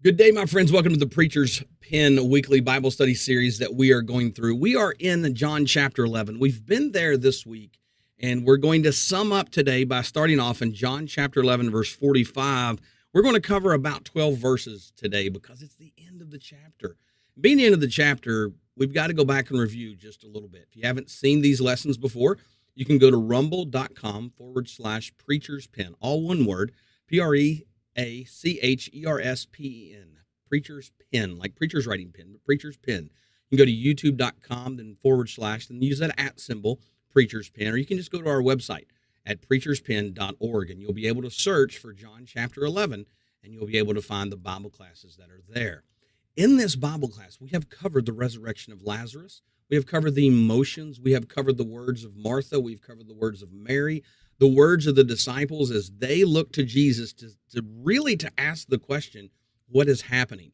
Good day, my friends. Welcome to the Preacher's Pen weekly Bible study series that we are going through. We are in John chapter 11. We've been there this week, and we're going to sum up today by starting off in John chapter 11, verse 45. We're going to cover about 12 verses today because it's the end of the chapter. Being the end of the chapter, we've got to go back and review just a little bit. If you haven't seen these lessons before, you can go to rumble.com/Preacher's Pen, all one word, Preachers Pen, Preacher's Pen, like preacher's writing pen, but Preacher's Pen. You can go to youtube.com, then /, then use that @ symbol, Preacher's Pen, or you can just go to our website at preacherspen.org, and you'll be able to search for John chapter 11, and you'll be able to find the Bible classes that are there. In this Bible class, we have covered the resurrection of Lazarus. We have covered the emotions. We have covered the words of Martha. We've covered the words of Mary, the words of the disciples as they look to Jesus to ask the question, what is happening?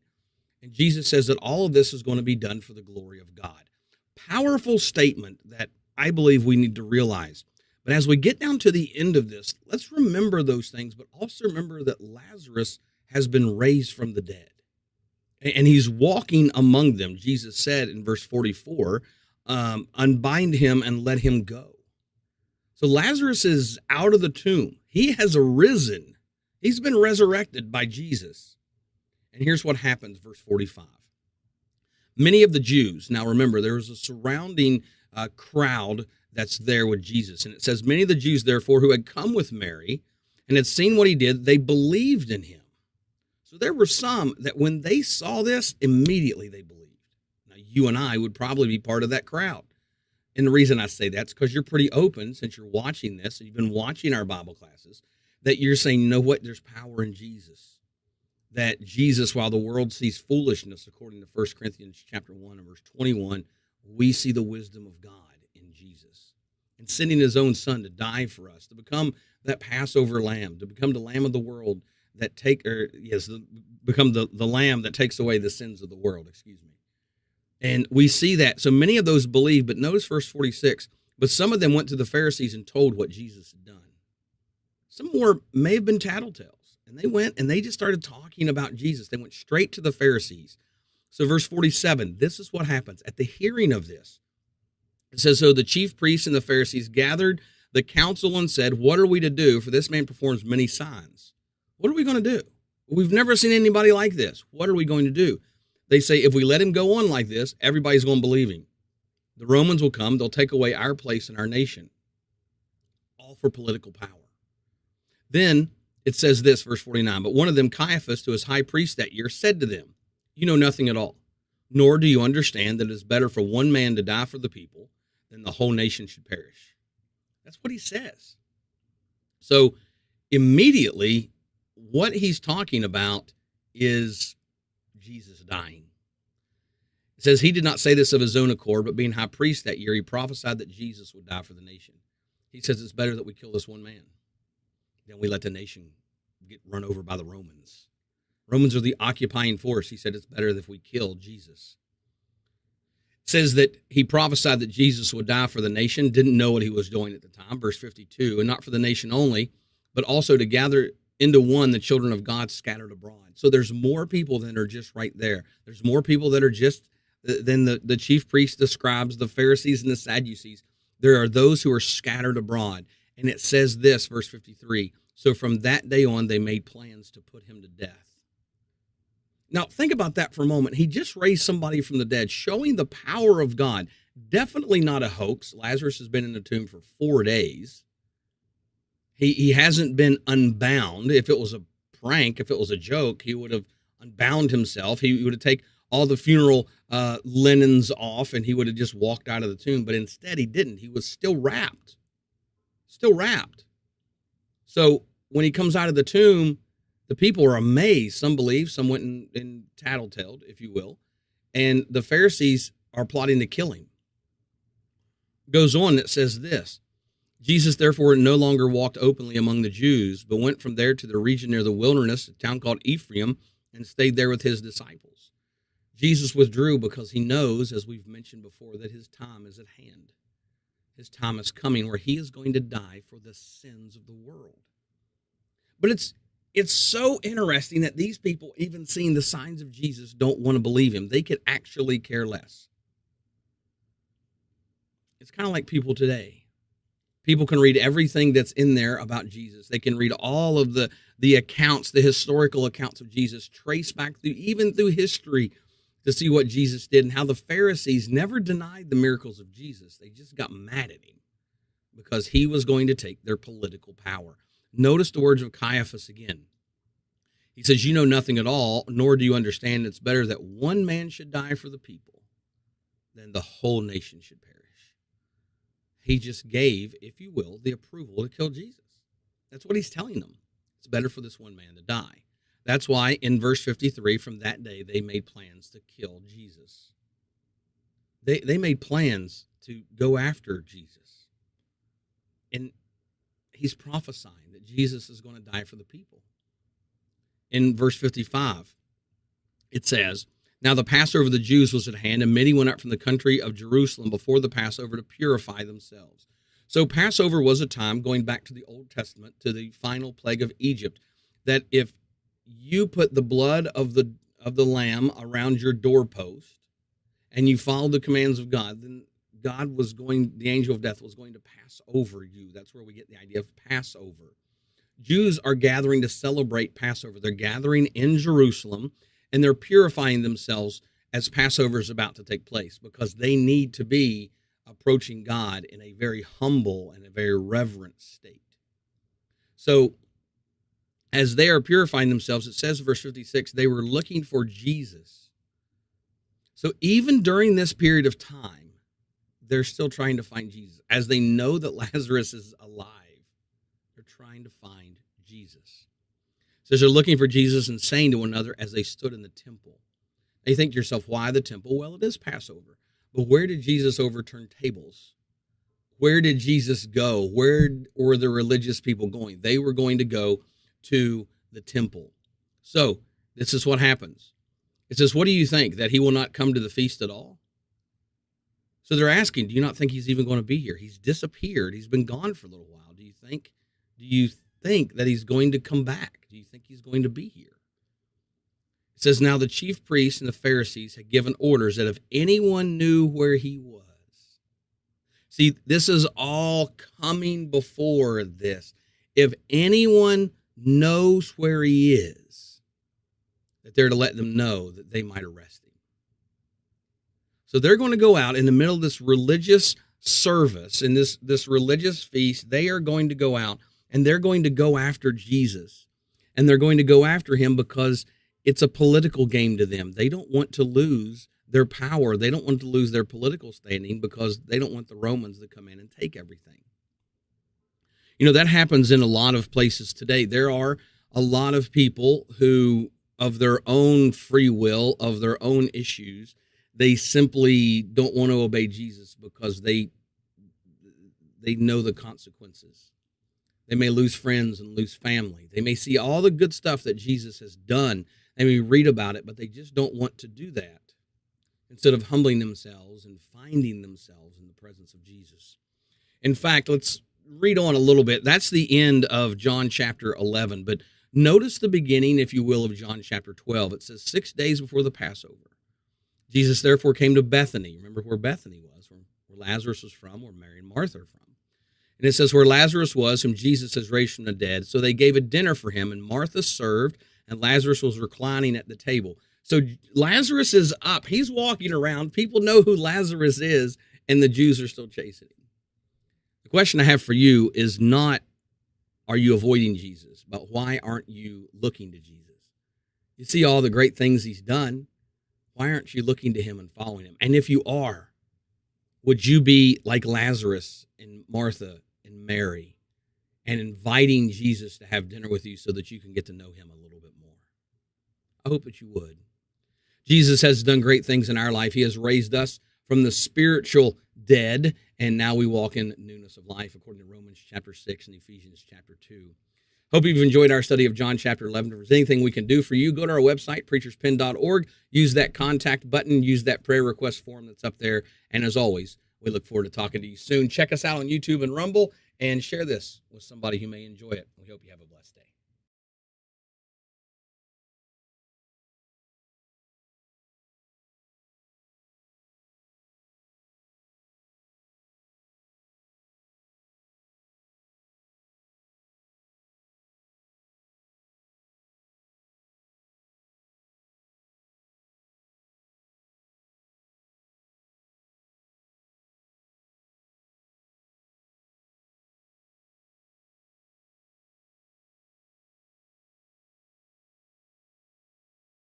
And Jesus says that all of this is going to be done for the glory of God. Powerful statement that I believe we need to realize. But as we get down to the end of this, let's remember those things, but also remember that Lazarus has been raised from the dead. And he's walking among them. Jesus said in verse 44, unbind him and let him go. So Lazarus is out of the tomb. He has arisen. He's been resurrected by Jesus. And here's what happens, verse 45. Many of the Jews, now remember, there was a surrounding crowd that's there with Jesus. And it says, many of the Jews, therefore, who had come with Mary and had seen what he did, they believed in him. So there were some that when they saw this, immediately they believed. Now, you and I would probably be part of that crowd. And the reason I say that's because you're pretty open since you're watching this and you've been watching our Bible classes, that you're saying, you know what, there's power in Jesus. That Jesus, while the world sees foolishness, according to 1 Corinthians chapter 1 and verse 21, we see the wisdom of God in Jesus. And sending his own son to die for us, to become that Passover lamb, to become the lamb of the world become the lamb that takes away the sins of the world, excuse me. And we see that. So many of those believe, but notice verse 46, but some of them went to the Pharisees and told what Jesus had done. Some more may have been tattletales, and they went and they just started talking about Jesus. They went straight to the Pharisees. So verse 47, this is what happens. At the hearing of this, it says, so the chief priests and the Pharisees gathered the council and said, what are we to do? For this man performs many signs. What are we going to do? We've never seen anybody like this. What are we going to do? They say, if we let him go on like this, everybody's going to believe him. The Romans will come. They'll take away our place in our nation. All for political power. Then it says this, verse 49, but one of them, Caiaphas, who was high priest that year, said to them, you know nothing at all, nor do you understand that it is better for one man to die for the people than the whole nation should perish. That's what he says. So immediately, what he's talking about is Jesus dying. It says he did not say this of his own accord, but being high priest that year, he prophesied that Jesus would die for the nation. He says it's better that we kill this one man than we let the nation get run over by the Romans. Romans are the occupying force. He said it's better if we kill Jesus. It says that he prophesied that Jesus would die for the nation, didn't know what he was doing at the time, verse 52, and not for the nation only, but also to gather into one the children of God scattered abroad. So there's more people than are just right there. There's more people that are just than the chief priests, the scribes, the Pharisees, and the Sadducees. There are those who are scattered abroad. And it says this, verse 53, so from that day on, they made plans to put him to death. Now, think about that for a moment. He just raised somebody from the dead, showing the power of God. Definitely not a hoax. Lazarus has been in the tomb for 4 days. He hasn't been unbound. If it was a prank, if it was a joke, he would have unbound himself. He would have taken all the funeral linens off, and he would have just walked out of the tomb. But instead, he didn't. He was still wrapped. Still wrapped. So when he comes out of the tomb, the people are amazed. Some believe, some went and tattletaled, if you will. And the Pharisees are plotting to kill him. Goes on, it says this. Jesus, therefore, no longer walked openly among the Jews, but went from there to the region near the wilderness, a town called Ephraim, and stayed there with his disciples. Jesus withdrew because he knows, as we've mentioned before, that his time is at hand. His time is coming where he is going to die for the sins of the world. But it's it's so interesting that these people, even seeing the signs of Jesus, don't want to believe him. They could actually care less. It's kind of like people today. People can read everything that's in there about Jesus. They can read all of the accounts, the historical accounts of Jesus, trace back through, even through history, to see what Jesus did and how the Pharisees never denied the miracles of Jesus. They just got mad at him because he was going to take their political power. Notice the words of Caiaphas again. He says, you know nothing at all, nor do you understand it's better that one man should die for the people than the whole nation should perish. He just gave, if you will, the approval to kill Jesus. That's what he's telling them. It's better for this one man to die. That's why in verse 53, from that day, they made plans to kill Jesus. They made plans to go after Jesus. And he's prophesying that Jesus is going to die for the people. In verse 55, it says, now the Passover of the Jews was at hand, and many went up from the country of Jerusalem before the Passover to purify themselves. So Passover was a time, going back to the Old Testament, to the final plague of Egypt, that if you put the blood of the lamb around your doorpost and you followed the commands of God, then the angel of death was going to pass over you. That's where we get the idea of Passover. Jews are gathering to celebrate Passover. They're gathering in Jerusalem, and they're purifying themselves as Passover is about to take place because they need to be approaching God in a very humble and a very reverent state. So as they are purifying themselves, it says in verse 56, they were looking for Jesus. So even during this period of time, they're still trying to find Jesus. As they know that Lazarus is alive, they're trying to find Jesus. It says they're looking for Jesus and saying to one another as they stood in the temple. Now you think to yourself, why the temple? Well, it is Passover. But where did Jesus overturn tables? Where did Jesus go? Where were the religious people going? They were going to go to the temple. So this is what happens. It says, what do you think? That he will not come to the feast at all? So they're asking, do you not think he's even going to be here? He's disappeared. He's been gone for a little while. Do you think that he's going to come back? Do you think he's going to be here? It says, now the chief priests and the Pharisees had given orders that if anyone knew where he was. See, this is all coming before this. If anyone knows where he is, that they're to let them know that they might arrest him. So they're going to go out in the middle of this religious service, in this religious feast. They are going to go out and they're going to go after Jesus. And they're going to go after him because it's a political game to them. They don't want to lose their power. They don't want to lose their political standing because they don't want the Romans to come in and take everything. You know, that happens in a lot of places today. There are a lot of people who, of their own free will, of their own issues, they simply don't want to obey Jesus because they know the consequences. They may lose friends and lose family. They may see all the good stuff that Jesus has done. They may read about it, but they just don't want to do that instead of humbling themselves and finding themselves in the presence of Jesus. In fact, let's read on a little bit. That's the end of John chapter 11, but notice the beginning, if you will, of John chapter 12. It says 6 days before the Passover. Jesus therefore came to Bethany. Remember where Bethany was, where Lazarus was from, where Mary and Martha are from. And it says where Lazarus was, whom Jesus has raised from the dead. So they gave a dinner for him, and Martha served, and Lazarus was reclining at the table. So Lazarus is up. He's walking around. People know who Lazarus is, and the Jews are still chasing him. The question I have for you is not, are you avoiding Jesus, but why aren't you looking to Jesus? You see all the great things he's done. Why aren't you looking to him and following him? And if you are, would you be like Lazarus and Martha and Mary and inviting Jesus to have dinner with you so that you can get to know him a little bit more? I hope that you would. Jesus has done great things in our life. He has raised us from the spiritual dead, and now we walk in newness of life, according to Romans chapter 6 and Ephesians chapter 2. Hope you've enjoyed our study of John chapter 11. If there's anything we can do for you, go to our website, preacherspen.org. Use that contact button. Use that prayer request form that's up there. And as always, we look forward to talking to you soon. Check us out on YouTube and Rumble, and share this with somebody who may enjoy it. We hope you have a blessed day.